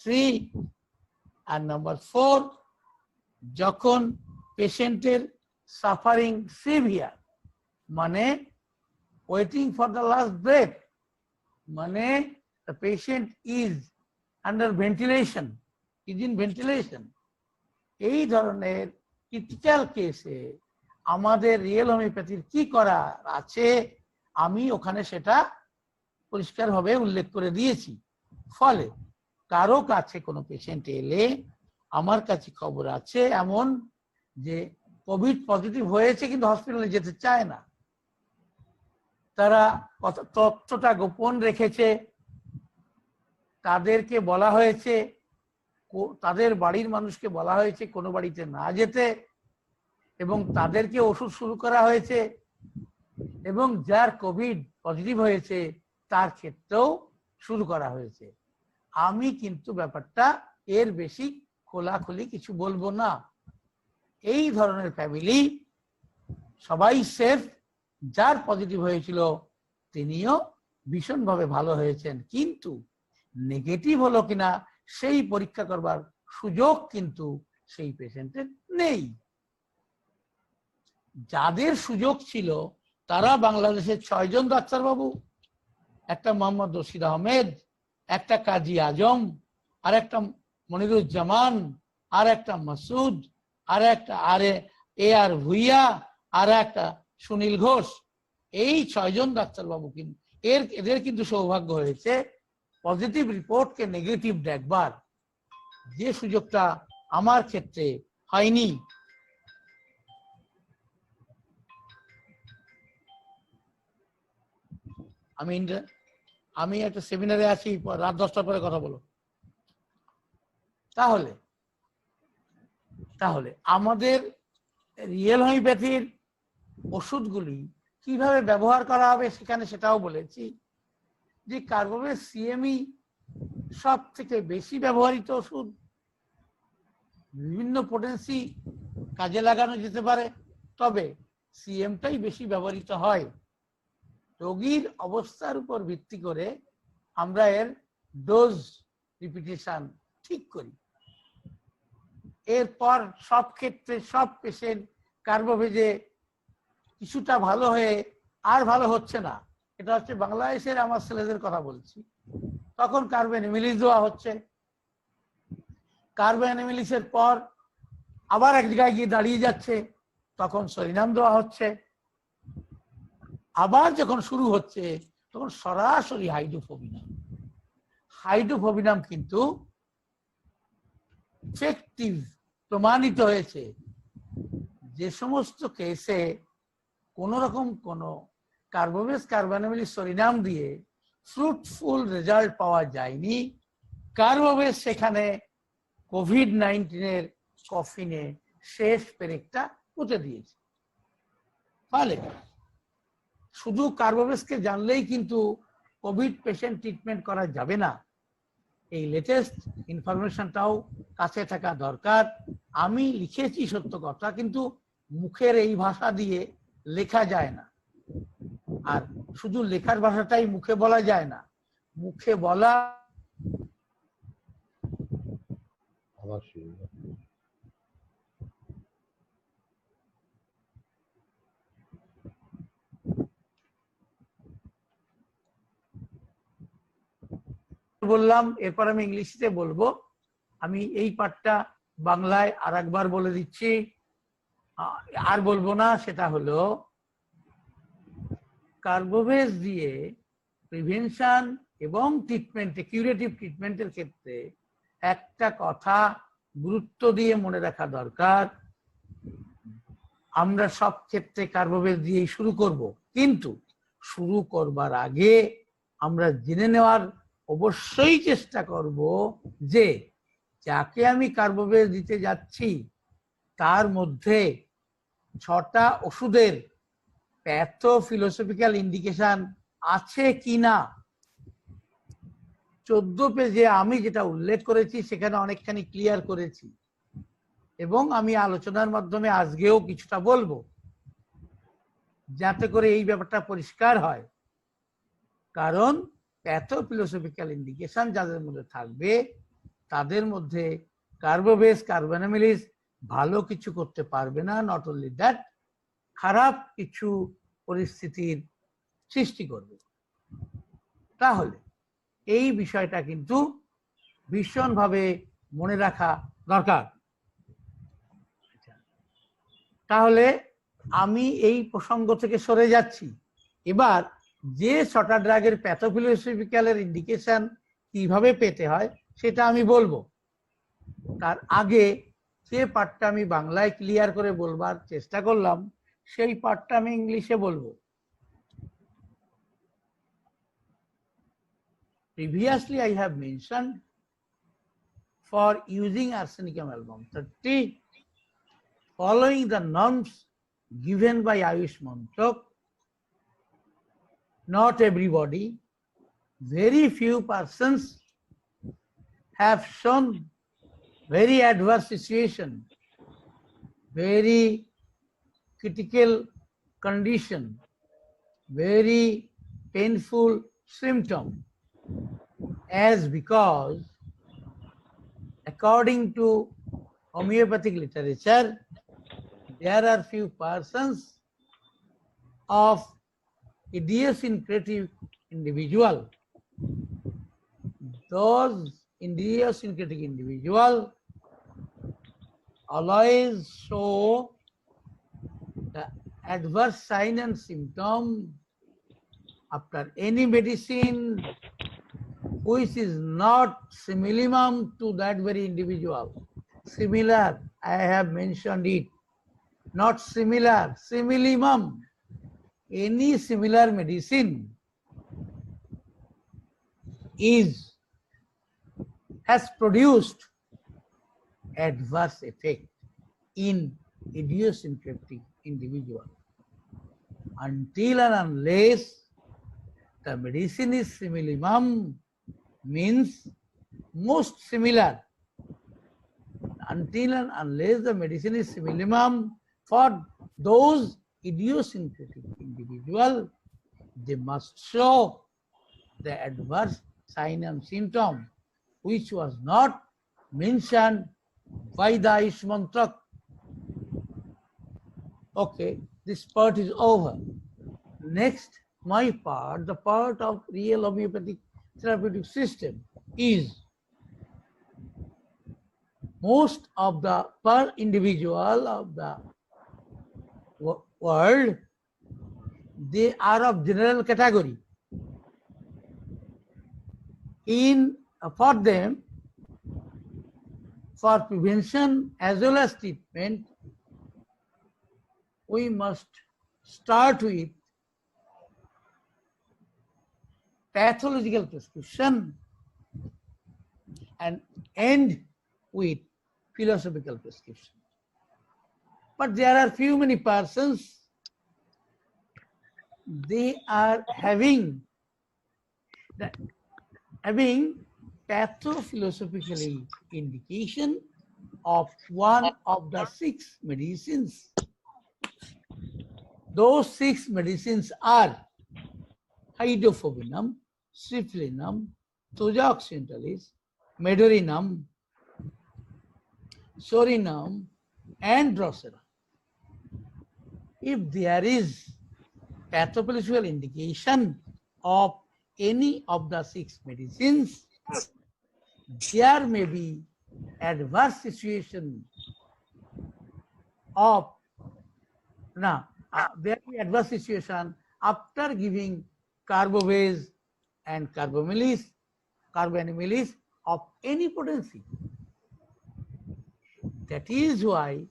3 আর number 4 যখন পেশেন্টের suffering severe মানে waiting for the last breadth মানে the patient is under ventilation, is in ventilation, এই ধরনের ক্রিটিক্যাল কেসে আমাদের রিয়েল হোমিওপ্যাথির কি করা আছে আমি ওখানে সেটা পরিষ্কারভাবে উল্লেখ করে দিয়েছি। ফলে কারো কাছে কোনো পেশেন্ট এলে আমার কাছে খবর আছে এমন যে কোভিড পজিটিভ হয়েছে কিন্তু হসপিটালে যেতে চায় না, তারা তথ্যটা গোপন রেখেছে, তাদেরকে বলা হয়েছে, তাদের বাড়ির মানুষকে বলা হয়েছে কোনো বাড়িতে না যেতে এবং তাদেরকে ওষুধ শুরু করা হয়েছে এবং যার কোভিড পজিটিভ হয়েছে তার ক্ষেত্রেও শুরু করা হয়েছে। আমি কিন্তু ব্যাপারটা এর বেশি খোলাখুলি কিছু বলবো না। এই ধরনের ফ্যামিলি সবাই সেফ, যার পজিটিভ হয়েছিল তিনিও ভীষণভাবে ভালো হয়েছেন, কিন্তু নেগেটিভ হলো কিনা সেই পরীক্ষা করবার সুযোগ কিন্তু সেই পেশেন্টের নেই। যাদের সুযোগ ছিল তারা বাংলাদেশের 6 জন ডাক্তারবাবু, একটা মোহাম্মদ রশিদ আহমেদ, একটা কাজী আজম, আর একটা মনিরুজ্জামান, আর একটা মাসুদ, আর একটা আর ভুইয়া, আর একটা সুনীল ঘোষ, এই 6 জন ডাক্তারবাবু কিন্তু এদের কিন্তু সৌভাগ্য হয়েছে পজিটিভ রিপোর্টকে নেগেটিভ দেখবার, যে সুযোগটা আমার ক্ষেত্রে হয়নি। আমি একটা সেমিনারে আছি, রাত 10টার পরে কথা বলো। তাহলে আমাদের রিয়েল হোমিওপ্যাথির ওষুধগুলি কিভাবে ব্যবহার করা হবে সেখানে সেটাও বলেছি যে কার্বোভেজ সিএমই সব থেকে বেশি ব্যবহৃত ওষুধ, বিভিন্ন পোটেন্সি কাজে লাগানো যেতে পারে, তবে সিএমটাই বেশি ব্যবহৃত হয়। রোগীর অবস্থার উপর ভিত্তি করে আমরা এর ডোজ রিপিটেশন ঠিক করি। এরপর সব ক্ষেত্রে সব পেশেন্ট কার্বোভেজে কিছুটা ভালো হয়ে আর ভালো হচ্ছে না, এটা হচ্ছে বাংলাদেশের আমার ছেলেদের কথা বলছি, তখন কার্বেনিমিলিস দেওয়া হচ্ছে। কার্বেনিমিলিসের পর আবার এক জায়গায় গিয়ে দাঁড়িয়ে যাচ্ছে, তখন সরিনাম দেওয়া হচ্ছে। আবার যখন শুরু হচ্ছে তখন সরাসরি হাইড্রোফোবিনাম কিন্তু ইফেক্টিভ প্রমাণিত হয়েছে। যে সমস্ত কেসে কোন রকম কোন কার্বোভেজ কার্বানিমিলিস সরিনাম দিয়ে ফ্রুটফুল রেজাল্ট পাওয়া যায়নি, কার্বোভেজ সেখানে কোভিড-19 কফিনে শেষ পেরেকটা পুঁতে দিয়েছে। ফলে শুধু কার্বোভেজকে জানলেই কিন্তু কোভিড পেশেন্ট ট্রিটমেন্ট করা যাবে না, এই লেটেস্ট ইনফরমেশনটাও কাছে থাকা দরকার। আমি লিখেছি সত্য কথা, কিন্তু মুখের এই ভাষা দিয়ে লেখা যায় না, আর শুধু লেখার ভাষাটাই মুখে বলা যায় না, মুখে বলা বললাম, এরপর আমি ইংলিশে বলবো। আমি এই পাঠটা বাংলায় আর একবার বলে দিচ্ছি, আর বলবো না। সেটা হলো কার্বোভেজ দিয়ে প্রিভেনশন এবং ট্রিটমেন্টে, কিউরেটিভ ট্রিটমেন্টের ক্ষেত্রে একটা কথা গুরুত্ব দিয়ে মনে রাখা দরকার, আমরা সব ক্ষেত্রে কার্বোভেজ দিয়েই শুরু করব, কিন্তু শুরু করবার আগে আমরা জেনে নেওয়ার অবশ্যই চেষ্টা করব যে যাকে আমি কার্বোভেজ দিতে যাচ্ছি তার মধ্যে 6টা ওষুধের প্যাথোফিলোসফিক্যাল ইন্ডিকেশন আছে কিনা। 14 পেজে আমি যেটা উল্লেখ করেছি সেখানে অনেকখানি ক্লিয়ার করেছি, এবং আমি আলোচনার মাধ্যমে আজকেও কিছুটা বলবো, যাতে করে এই ব্যাপারটা পরিষ্কার হয়। কারণ প্যাথোফিলোসফিক্যাল ইন্ডিকেশন যাদের মধ্যে থাকবে তাদের মধ্যে কার্বোবেস কার্বনামিলিস ভালো কিছু করতে পারবে না, নট অনলি দ্যাট খারাপ কিছু পরিস্থিতির সৃষ্টি করবে। তাহলে এই বিষয়টা কিন্তু ভীষণভাবে মনে রাখা দরকার। তাহলে আমি এই প্রসঙ্গ থেকে সরে যাচ্ছি। এবার যে ছটা ড্রাগের প্যাথোফিলোসফিক্যালের ইন্ডিকেশন কিভাবে পেতে হয় সেটা আমি বলবো। তার আগে যে পার্টটা আমি বাংলায় ক্লিয়ার করে বলবার চেষ্টা করলাম সেই পার্টটা আমি ইংলিশে বলবো। Previously I have mentioned for using arsenicum album 30 following the norms given by Ayush Mantrak. Not everybody, very few persons have shown very adverse situation, very critical condition, very painful symptom, as because according to homeopathic literature there are few persons of idiosyncratic individual. Those idiosyncratic individual always show the adverse sign and symptom after any medicine which is not similar to that very individual. Similar, I have mentioned it, not similar, similar. Any similar medicine has produced adverse effect in idiosyncratic individual. Until and unless the medicine is similar, means most similar. Until and unless the medicine is similar for those idiosyncratic individual, they must show the adverse sign and symptom which was not mentioned by the Ayush Mantrak. Okay, this part is over. Next, my part, the part of real homeopathic therapeutic system is most of the per individual of the world, they are of general category. For them, for prevention as well as treatment, we must start with pathological prescription and end with philosophical prescription. But there are few many persons, they are having pathophilosophical indication of one of the 6 medicines. Those 6 medicines are hydrophobinum, syphilinum, Thuja occidentalis, medorinum, sorinum, and drosera. If there is pathophysical indication of any of the 6 medicines, there may be adverse situation of there will be adverse situation after giving carbobase and carbonamilis of any potency. That is why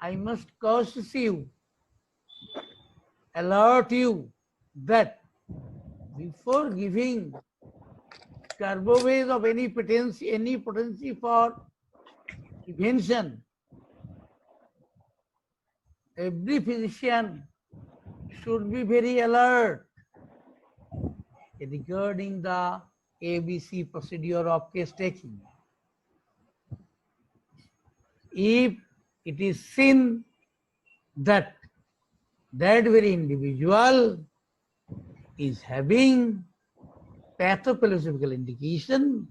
I must caution you, alert you that before giving carbobase of any potency for prevention, every physician should be very alert regarding the ABC procedure of case taking. If it is seen that that very individual is having pathophysiological indication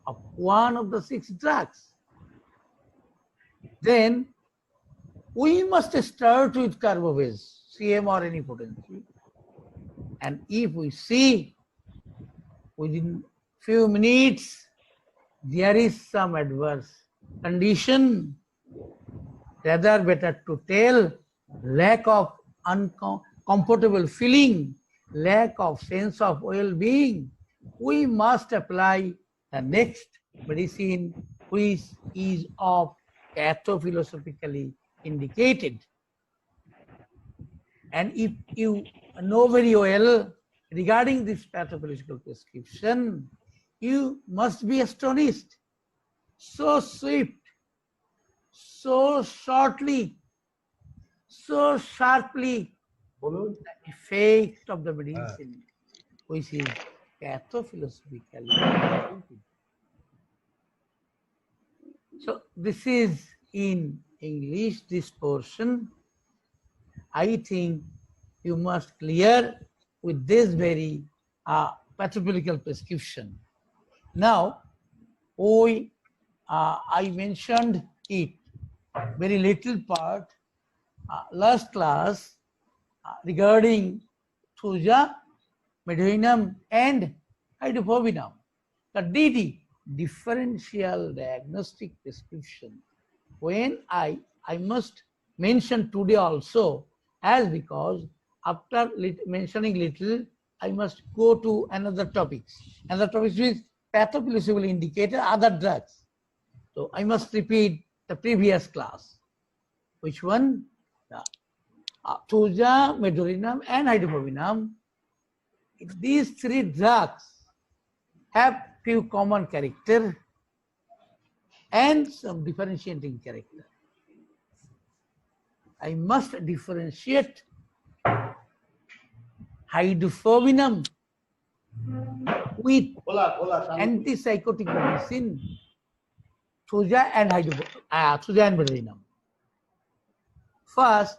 of one of the 6 drugs, then we must start with carbobase, CM or any potency. And if we see within few minutes there is some adverse condition, rather better to tell lack of uncomfortable feeling, lack of sense of well-being, we must apply the next medicine which is of pathophilosophically indicated. And if you know very well regarding this pathophysical prescription, you must be astonished. So swift, so shortly, so sharply, the effect of the medicine, which is pathophilosophically indicated. So this is in English, this portion. I think you must clear with this very pathophysical prescription. Now, I mentioned it very little part last class regarding Thuja, Medevinum and Hydrophobinum. The DD, differential diagnostic prescription. When I must mention today also, as because after mentioning little, I must go to another topics. Another topics is pathophysiological indicator, other drugs. So I must repeat the previous class. Which one? Thuja, Medevinum and Hydrophobinum. These 3 drugs have few common character and some differentiating character. I must differentiate Hydrophobinum with antipsychotic medicine, Thuja and Medevinum. First,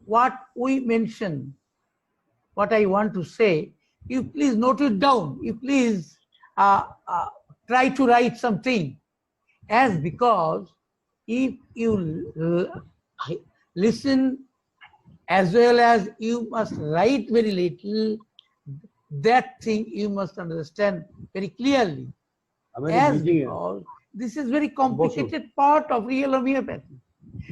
what we mentioned, what I want to say, you please note it down. You please try to write something, as because if you listen as well as you must write very little, that thing you must understand very clearly. As because this is very complicated part of real homeopathy,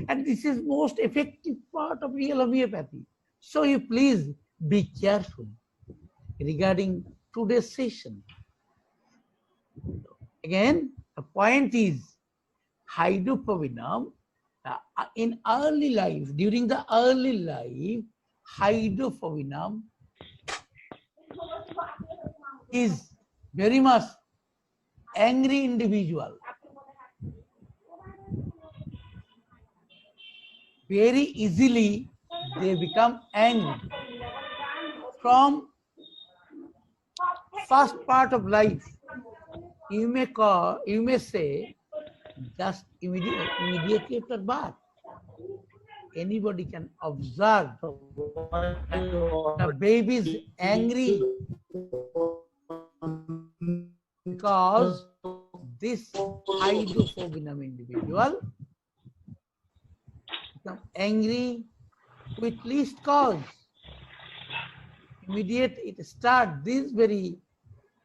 and this is most effective part of real homeopathy. So you please be careful regarding today's session. Again, the point is Hydrophobinum in early life, during the early life, Hydrophobinum is very much angry individual. Very easily they become angry. From first part of life, you may say just immediately after birth. Anybody can observe the baby is angry because this Hydrophobinum individual become angry with least cause. Immediate it starts this very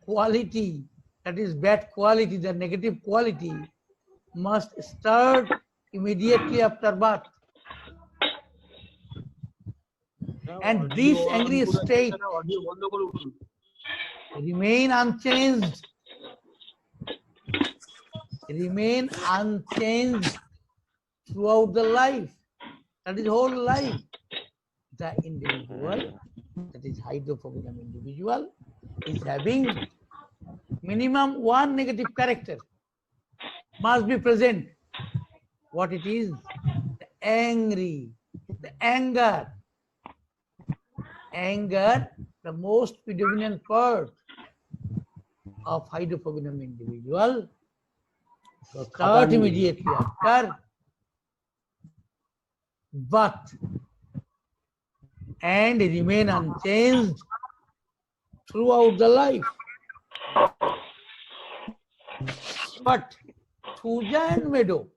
quality, that is bad quality, the negative quality must start immediately after birth. And this angry state remain unchanged throughout the life, that is whole life. The individual, that is Hydrophobinum individual, is having minimum 1 negative character must be present. What it is? The anger, the most predominant part of Hydrophobinum individual, start immediately after, but and remain unchanged throughout the life. But Thuja and Meadow,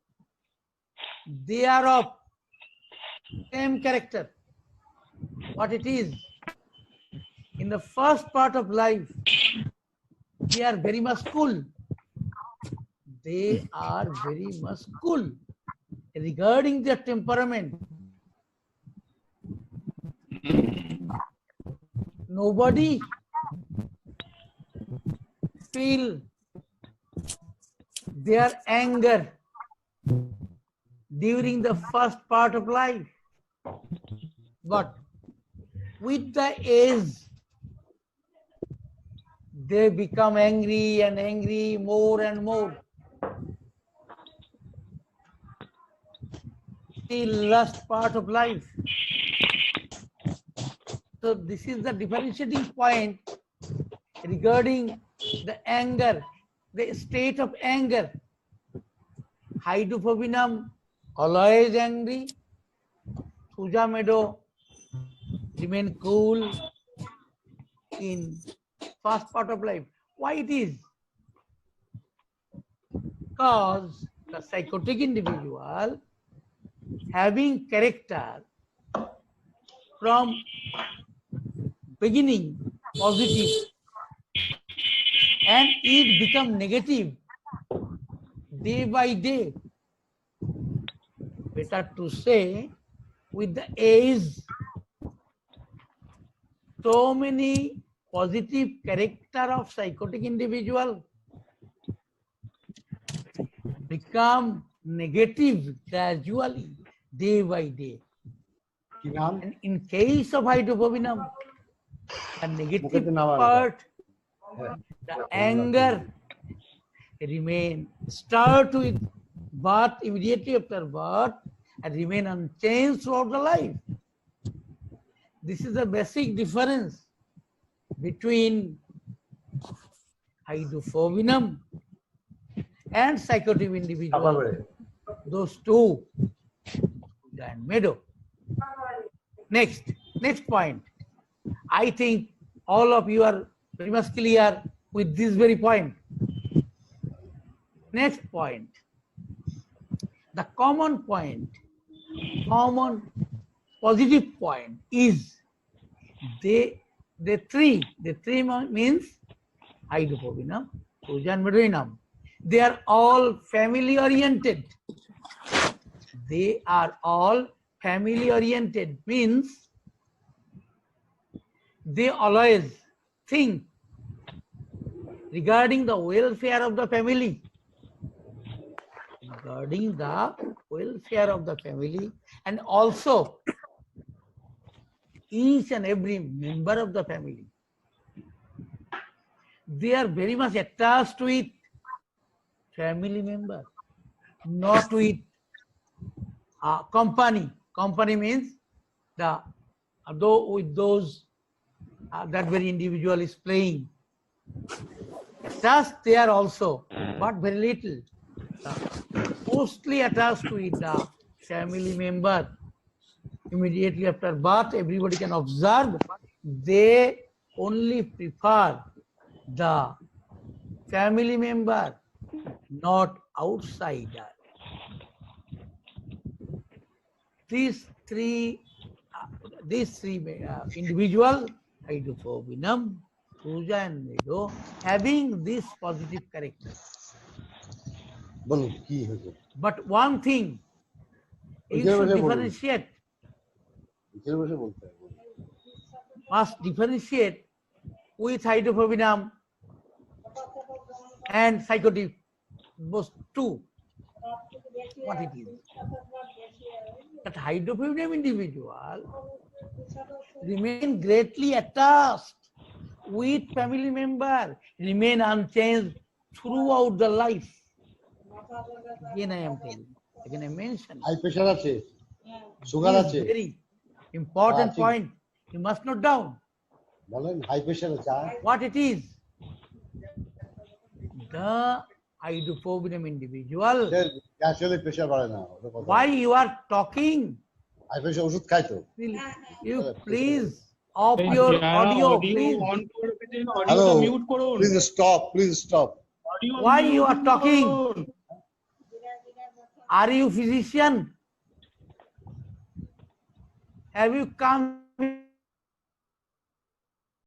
they are of same character. What it is? In the first part of life, they are very much cool. They are very much cool regarding their temperament. Nobody feel their anger during the first part of life. But with the age, they become angry and angry more and more. Till last part of life. So this is the differentiating point regarding the anger, the state of anger. Hydrophobinum, always angry. Thuja Meadow, remain cool in first part of life. Why it is? Because the psychotic individual having character from beginning positive and it become negative day by day. Better to say, with the age, so many positive character of psychotic individual become negative gradually, day by day. And in case of hydrophobinum, the negative part, the anger remain, start with birth, immediately after birth, and remain unchanged throughout the life. This is the basic difference between hydrophobinum and psychotic individual. Those two, and Meadow. Next point. I think all of you are very much clear with this very point. Next point. The common point, common positive point is the three means hydrophobinum, Thuja and Meadow. They are all family oriented. They are all family oriented means they always think regarding the welfare of the family. Regarding the welfare of the family and also each and every member of the family. They are very much attached with family member, not with company. Company means with those that very individual is playing. Attached they are also, but very little. Mostly attached with the family member. Immediately after birth, everybody can observe they only prefer the family member, not outsider. These three individual, hydrophobinum, Thuja and Meadow, having this positive character. But one thing, you should differentiate. Must differentiate with hydrophobinum and psychotic, both two. What it is? That hydrophobinum individual remain greatly attached with family member, remain unchanged throughout the life. Again I am telling, again I mentioned. High pressure ache, sugar ache. Very important point. You must note down. High pressure ache. What it is? The hydrophobinum individual. Actually pressure বাড়ে না. Why you are talking? High pressure ওষুধ খাই তো. You please off your audio, please. Hello. Please stop. Why you are talking? Are you physician? Have you come